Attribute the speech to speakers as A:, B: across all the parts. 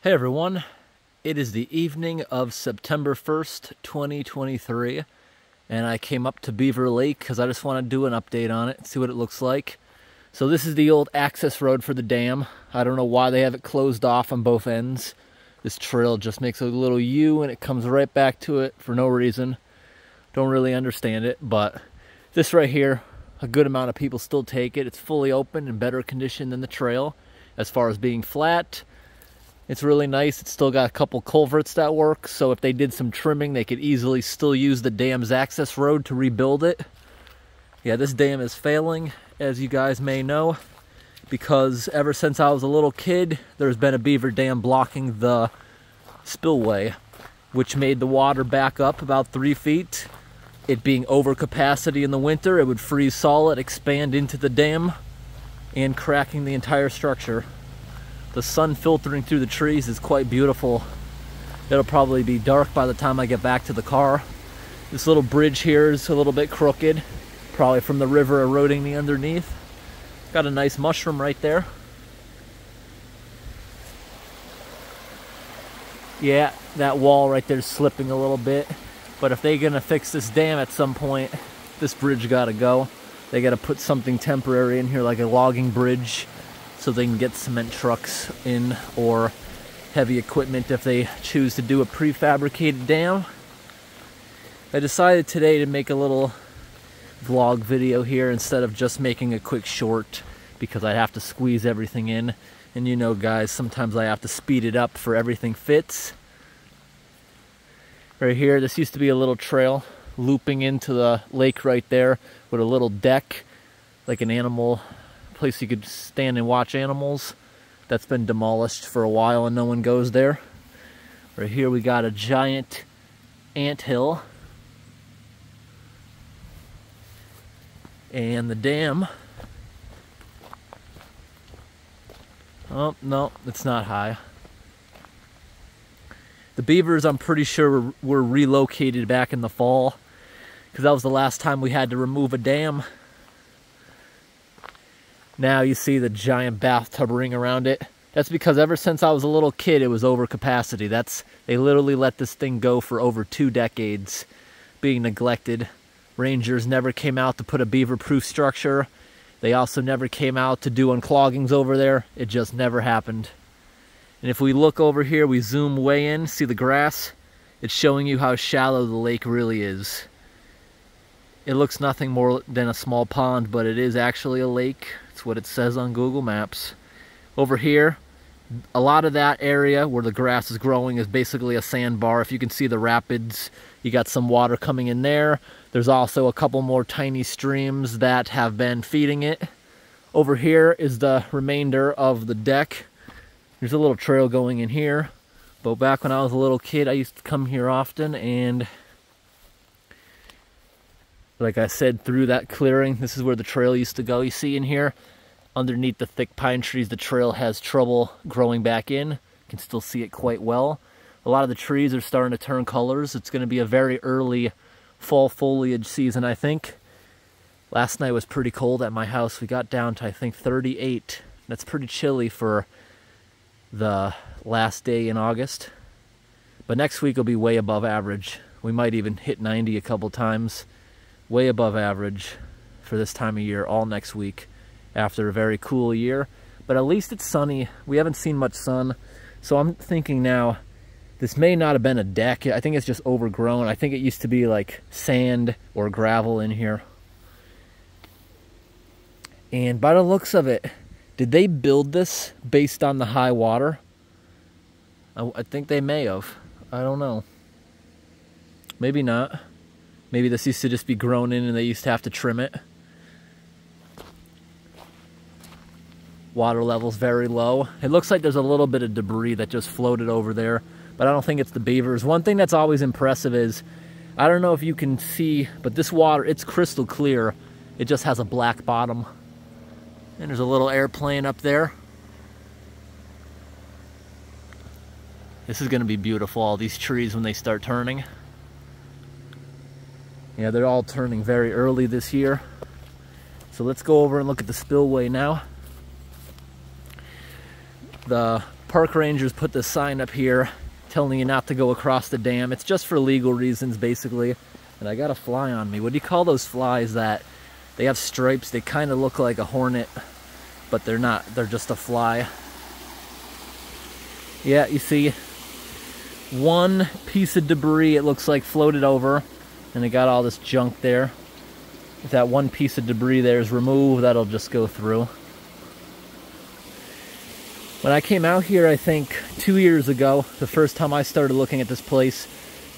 A: Hey everyone, it is the evening of September 1st, 2023, and I came up to Beaver Lake because I just want to do an update on it, see what it looks like. So this is the old access road for the dam. I don't know why they have it closed off on both ends. This trail just makes a little U and it comes right back to it for no reason. Don't really understand it, but this right here, a good amount of people still take it. It's fully open, in better condition than the trail as far as being flat. It's really nice. It's still got a couple culverts that work, so if they did some trimming, they could easily still use the dam's access road to rebuild it. Yeah, this dam is failing, as you guys may know, because ever since I was a little kid, there's been a beaver dam blocking the spillway, which made the water back up about 3 feet. It being over capacity in the winter, it would freeze solid, expand into the dam, and cracking the entire structure. The sun filtering through the trees is quite beautiful. It'll probably be dark by the time I get back to the car. This little bridge here is a little bit crooked, probably from the river eroding the underneath. Got a nice mushroom right there. Yeah, that wall right there is slipping a little bit. But if they're gonna fix this dam at some point, this bridge gotta go. They gotta put something temporary in here like a logging bridge, so they can get cement trucks in or heavy equipment if they choose to do a prefabricated dam. I decided today to make a little vlog video here instead of just making a quick short, because I have to squeeze everything in. And you know guys, sometimes I have to speed it up for everything fits. Right here, this used to be a little trail looping into the lake right there with a little deck, like an animal place you could stand and watch animals. That's been demolished for a while and no one goes there. Right here we got a giant anthill. And the dam. Oh, no, it's not high. The beavers, I'm pretty sure, were relocated back in the fall, because that was the last time we had to remove a dam. Now you see the giant bathtub ring around it. That's because ever since I was a little kid, it was over capacity. They literally let this thing go for over 2 decades, being neglected. Rangers never came out to put a beaver-proof structure. They also never came out to do uncloggings over there. It just never happened. And if we look over here, we zoom way in, see the grass? It's showing you how shallow the lake really is. It looks nothing more than a small pond, but it is actually a lake. It's what it says on Google Maps. Over here, a lot of that area where the grass is growing is basically a sandbar. If you can see the rapids, you got some water coming in there. There's also a couple more tiny streams that have been feeding it. Over here is the remainder of the deck. There's a little trail going in here. But back when I was a little kid, I used to come here often, and like I said, through that clearing, this is where the trail used to go. You see in here, underneath the thick pine trees, the trail has trouble growing back in. You can still see it quite well. A lot of the trees are starting to turn colors. It's going to be a very early fall foliage season, I think. Last night was pretty cold at my house. We got down to, I think, 38. That's pretty chilly for the last day in August. But next week will be way above average. We might even hit 90 a couple times. Way above average for this time of year all next week after a very cool year. But at least it's sunny. We haven't seen much sun. So I'm thinking now, this may not have been a deck. I think it's just overgrown. I think it used to be like sand or gravel in here. And by the looks of it, did they build this based on the high water? I think they may have. I don't know. Maybe not. Maybe this used to just be grown in and they used to have to trim it. Water level's very low. It looks like there's a little bit of debris that just floated over there, but I don't think it's the beavers. One thing that's always impressive is, I don't know if you can see, but this water, it's crystal clear. It just has a black bottom. And there's a little airplane up there. This is gonna be beautiful, all these trees when they start turning. Yeah, they're all turning very early this year. So let's go over and look at the spillway now. The park rangers put this sign up here telling you not to go across the dam. It's just for legal reasons, basically. And I got a fly on me. What do you call those flies that they have stripes? They kind of look like a hornet, but they're not. They're just a fly. Yeah, you see one piece of debris, it looks like, floated over, and they got all this junk there. If that one piece of debris there is removed, that'll just go through. When I came out here, I think 2 years ago, the first time I started looking at this place,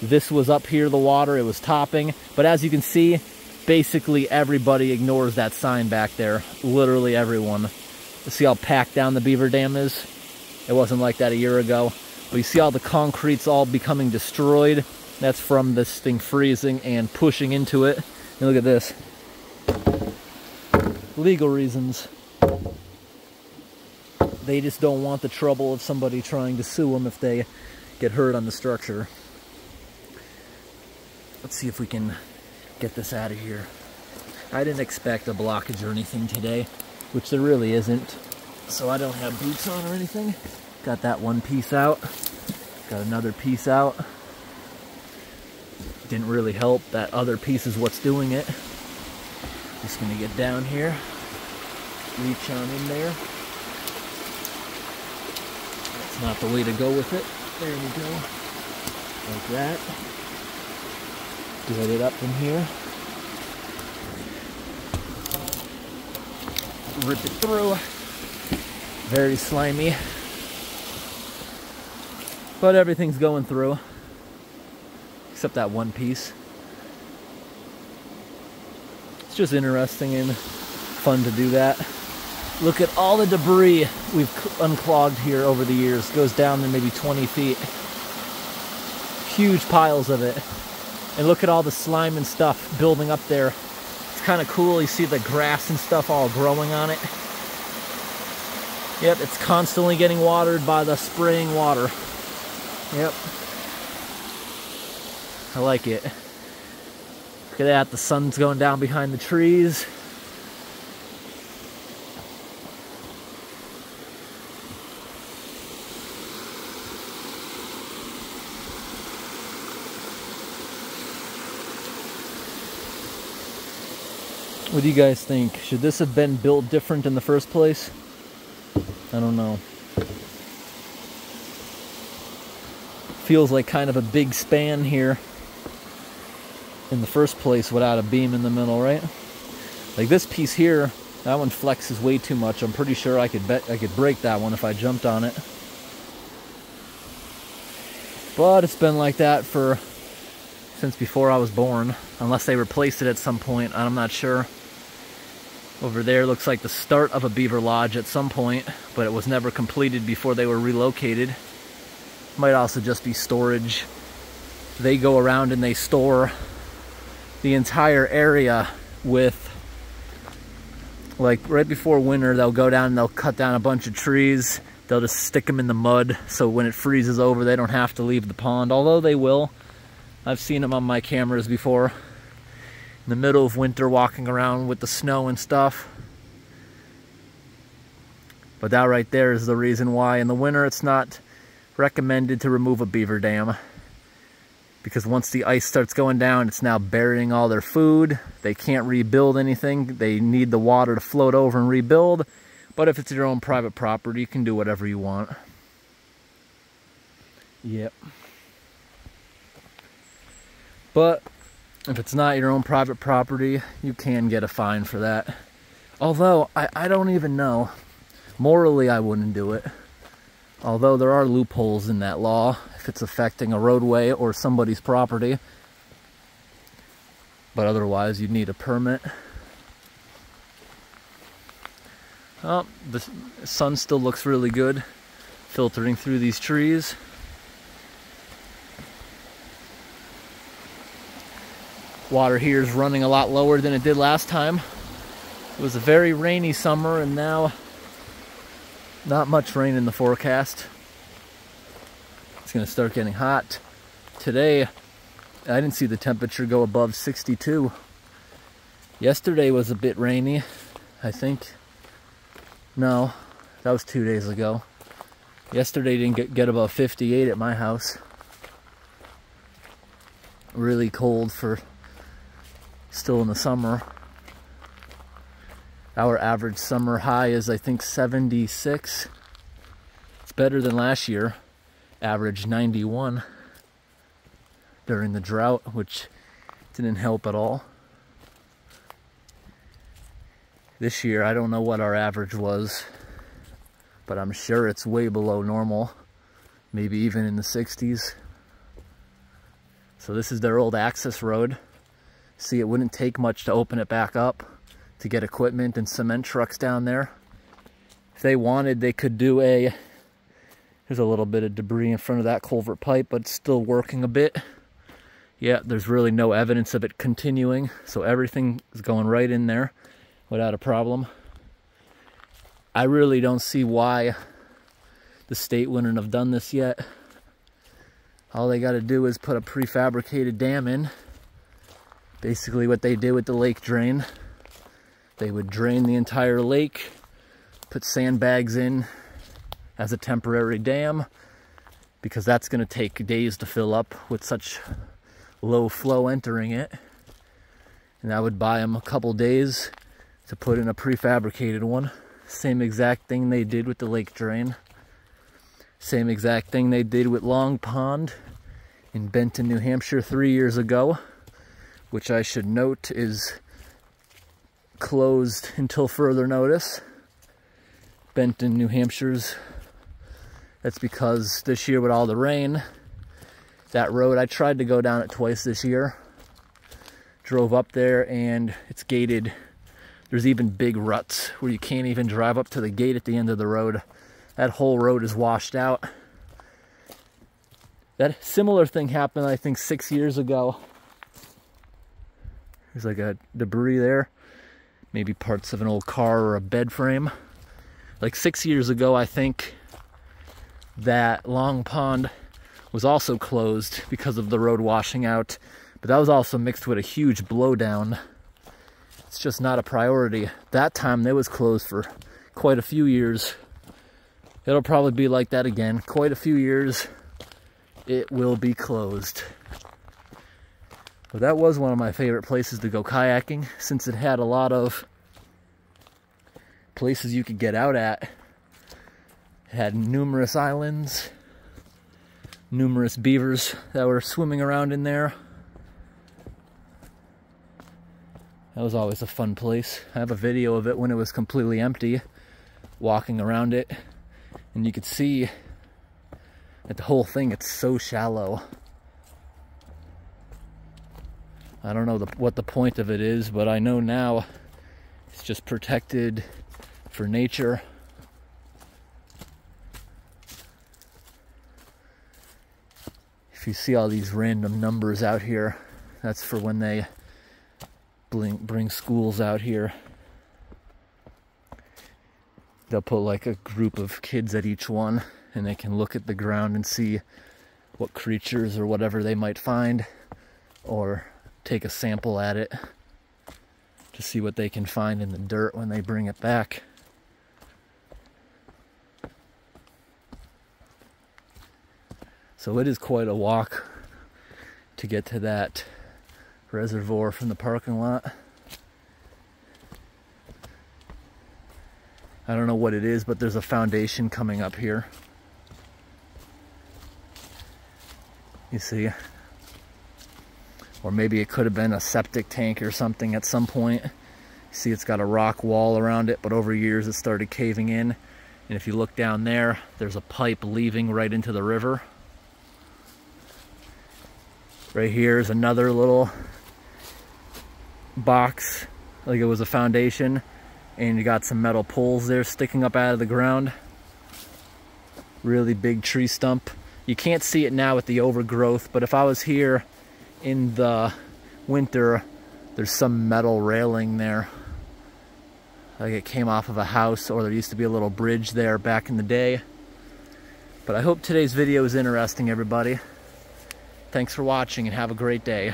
A: this was up here, the water, it was topping. But as you can see, basically everybody ignores that sign back there. Literally everyone. You see how packed down the Beaver Dam is? It wasn't like that a year ago. But you see how the concrete's all becoming destroyed? That's from this thing freezing and pushing into it. And look at this. Legal reasons. They just don't want the trouble of somebody trying to sue them if they get hurt on the structure. Let's see if we can get this out of here. I didn't expect a blockage or anything today, which there really isn't. So I don't have boots on or anything. Got that one piece out. Got another piece out. Didn't really help. That other piece is what's doing it. Just gonna get down here. Reach on in there. That's not the way to go with it. There we go. Like that. Get it up in here. Rip it through. Very slimy. But everything's going through. Except that one piece. It's just interesting and fun to do that. Look at all the debris we've unclogged here over the years. It goes down to maybe 20 feet. Huge piles of it. And look at all the slime and stuff building up there. It's kind of cool. You see the grass and stuff all growing on it. Yep, it's constantly getting watered by the spraying water. Yep. I like it. Look at that, the sun's going down behind the trees. What do you guys think? Should this have been built different in the first place? I don't know. Feels like kind of a big span here in the first place without a beam in the middle, right? Like this piece here, that one flexes way too much. I'm pretty sure I could break that one if I jumped on it. But it's been like that since before I was born, unless they replaced it at some point. I'm not sure. Over there looks like the start of a beaver lodge at some point, but it was never completed before they were relocated. Might also just be storage. They go around and they store the entire area with, like right before winter, they'll go down and they'll cut down a bunch of trees. They'll just stick them in the mud so when it freezes over they don't have to leave the pond, although they will. I've seen them on my cameras before. In the middle of winter walking around with the snow and stuff. But that right there is the reason why in the winter it's not recommended to remove a beaver dam. Because once the ice starts going down, it's now burying all their food. They can't rebuild anything. They need the water to float over and rebuild. But if it's your own private property, you can do whatever you want. Yep. But if it's not your own private property, you can get a fine for that. Although, I don't even know. Morally, I wouldn't do it. Although there are loopholes in that law if it's affecting a roadway or somebody's property. But otherwise, you'd need a permit. Oh, the sun still looks really good, filtering through these trees. Water here is running a lot lower than it did last time. It was a very rainy summer and now not much rain in the forecast. It's going to start getting hot. Today, I didn't see the temperature go above 62. Yesterday was a bit rainy, I think. No, that was 2 days ago. Yesterday didn't get above 58 at my house. Really cold for still in the summer. Our average summer high is, I think, 76. It's better than last year, average 91 during the drought, which didn't help at all. This year, I don't know what our average was, but I'm sure it's way below normal, maybe even in the 60s. So this is their old access road. See, it wouldn't take much to open it back up to get equipment and cement trucks down there. If they wanted, they could do a... There's a little bit of debris in front of that culvert pipe, but it's still working a bit. Yeah, there's really no evidence of it continuing, so everything is going right in there without a problem. I really don't see why the state wouldn't have done this yet. All they got to do is put a prefabricated dam in. Basically what they did with the lake drain. They would drain the entire lake, put sandbags in as a temporary dam, because that's going to take days to fill up with such low flow entering it. And that would buy them a couple days to put in a prefabricated one. Same exact thing they did with the lake drain. Same exact thing they did with Long Pond in Benton, New Hampshire 3 years ago, which I should note is closed until further notice. Benton, New Hampshire's. That's because this year with all the rain, that road, I tried to go down it twice this year. Drove up there and it's gated. There's even big ruts where you can't even drive up to the gate at the end of the road. That whole road is washed out. That similar thing happened, I think, 6 years ago. There's like a debris there. Maybe parts of an old car or a bed frame. Like 6 years ago, I think, that Long Pond was also closed because of the road washing out. But that was also mixed with a huge blowdown. It's just not a priority. That time, it was closed for quite a few years. It'll probably be like that again. Quite a few years, it will be closed. But that was one of my favorite places to go kayaking, since it had a lot of places you could get out at. It had numerous islands, numerous beavers that were swimming around in there. That was always a fun place. I have a video of it when it was completely empty, walking around it, and you could see that the whole thing, it's so shallow. I don't know what the point of it is, but I know now it's just protected for nature. If you see all these random numbers out here, that's for when they bring schools out here. They'll put like a group of kids at each one, and they can look at the ground and see what creatures or whatever they might find, or take a sample at it to see what they can find in the dirt when they bring it back. So it is quite a walk to get to that reservoir from the parking lot. I don't know what it is, but there's a foundation coming up here. You see? Or maybe it could have been a septic tank or something at some point. You see, it's got a rock wall around it, but over years it started caving in. And if you look down there, there's a pipe leaving right into the river. Right here is another little box, like it was a foundation, and you got some metal poles there sticking up out of the ground. Really big tree stump. You can't see it now with the overgrowth, but if I was here in the winter, there's some metal railing there. Like it came off of a house, or there used to be a little bridge there back in the day. But I hope today's video is interesting, everybody. Thanks for watching and have a great day.